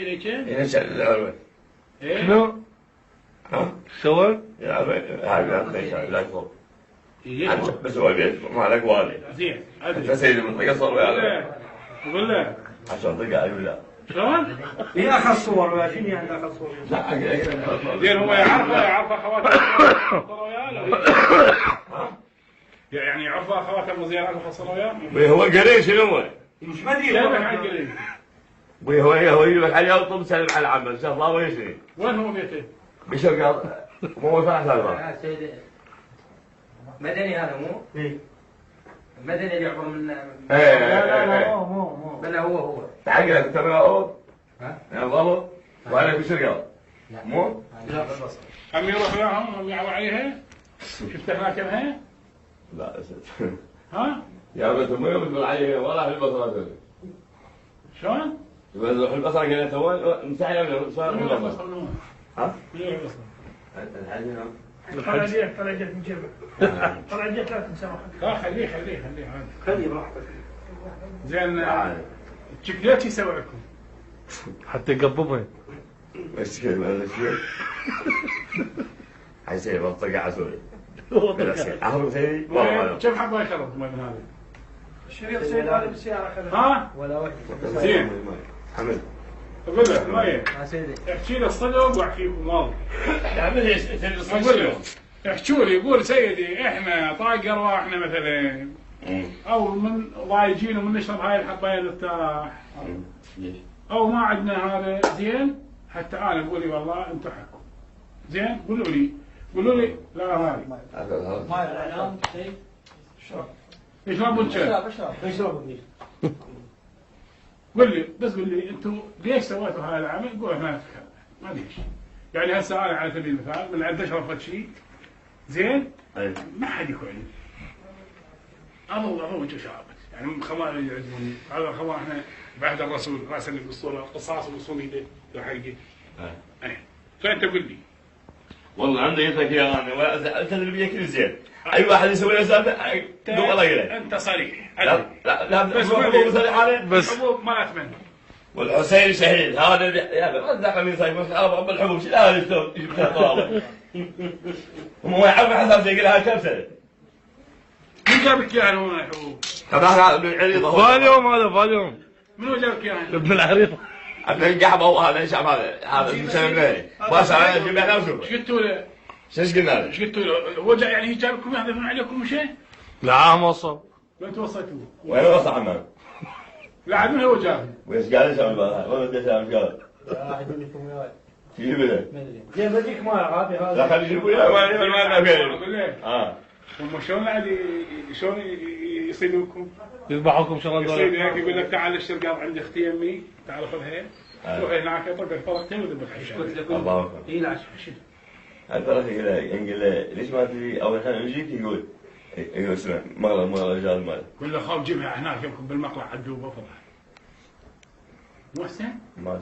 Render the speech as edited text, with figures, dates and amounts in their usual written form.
إليك؟ ينشأ العروة. إيه؟ شنو؟ سوى؟ هذا ليش لا يخوف. إيه؟ بس هو البيت ما لك والي. زين أنت سيد المنطقة صار وياه. قول له 10 دقائق ولا. شلون؟ هي اخذ صور ولا شنو يعني اخذ صور؟ لا زين هو يعرف اخواته خسروا وياه يعني يعرف اخواته المزيرات خسروا وياه؟ هو قريب شنو هو؟ مش مدري كيف حق لي؟ هو يجيب لك عليه وطب سلم على العمل شاف الله ويشري. وين هو بيته؟ بشرق مو فرح سالفه. يا سيدي مدني هذا مو؟ ايه المدني اللي يعبر من لا مو بلا هو تعقلك ترى هو ها؟ يا ضابط ولا بشرق مو؟ لا بالبصر هم يروح وياهم هم يعوا عليها؟ شفت هناك هي؟ لا ها؟ يا بس مو يوم تقول عليه ولا في البصره. شلون؟ بس البصره قالت هو مساعد صار من البصره. البصر منو؟ ها؟ من البصر؟ الحاجه طلع جيت من جيبه طلع جيت لا تنسى لا خليه عادي خليه براحتك زين ليش يسوي لكم؟ حتى يقبضها بس كذا هذا الشيء حيصير منطقه عسولي. أهو سيدي كم حبة يخرب من هذا؟ الشريط سيد هذا بالسياره اخذها ها؟ ولا واحد زين. حمد اقول له ماي يا سيدي احكي له الصدق واحكيكم والله حمد ايش اقول له احكوا لي يقول سيدي احنا طاق ارواحنا مثلا او من ضايجين ومن نشرب هاي الحبايه نرتاح او ما عندنا هذا زين حتى انا اقول لي والله انتم حكوا زين قولوا لي لا هذه ما الاعلام شيء يشربون شاي يشرب قول لي انتم ليش سويتوا هذا العمل؟ قول احنا نتكلم ما ليش يعني هسه انا على سبيل المثال من عند اشرب شيء زين ما حد يكون الله وجه شعبت يعني خمار يعجبوني هذا الخمار احنا بعهد الرسول راسل الاسطوره القصاص الوصولي له حقي فانت قل لي والله عندي لك يا غاني ولا انت اللي بياكل زين اي واحد يسوي له سالفه دوق الله يقول انت صريح لا بس مو صريح عليه بس الحبوب ما اتمنى والحسين شهيد هذا يا رزق من صايب ابو الحبوب شو هذا يجيبها طالب هو يعرف حساب يقول هاي كم سنه من جاب لك اياها هون الحبوب؟ طب هذا ابن العريضه فاليوم هذا فاليوم منو جاب لك اياها؟ ابن العريضه ابن القحبه وهذا شعب هذا سنه غيري بس انا اجيب احنا وشوف ايش قلتوا له؟ ايش قلنا له؟ ايش قلتوا له؟ هو جاي يعني جاب لكم يحذفون عليكم شيء؟ لا ما وصل وين توصلتوا؟ وين وصل عمان؟ لا عاد من هو جاب؟ ويش قاعد يسوي بالها؟ وين بدي اسوي ايش قال؟ راح يقول لكم وياي في بده مدري زين بديك مال عادي لا هذا خلي يجيبوا وياه ما فيه اقول لك اه هم شلون عاد شلون يصيدوكم؟ يذبحوكم شغل يصيد دول هيك يقول لك تعال الشرقاط عند اختي يمي تعال خذها روح هناك يطق فرقتين وذبح قلت لكم الله اكبر اي لا شنو الفرق يقول ليش ما تجي اول حين نجيك يقول اسمع مغلى رجال مال قول له خاف جيبها هناك يمكن بالمقلع عدوبه فضح محسن ما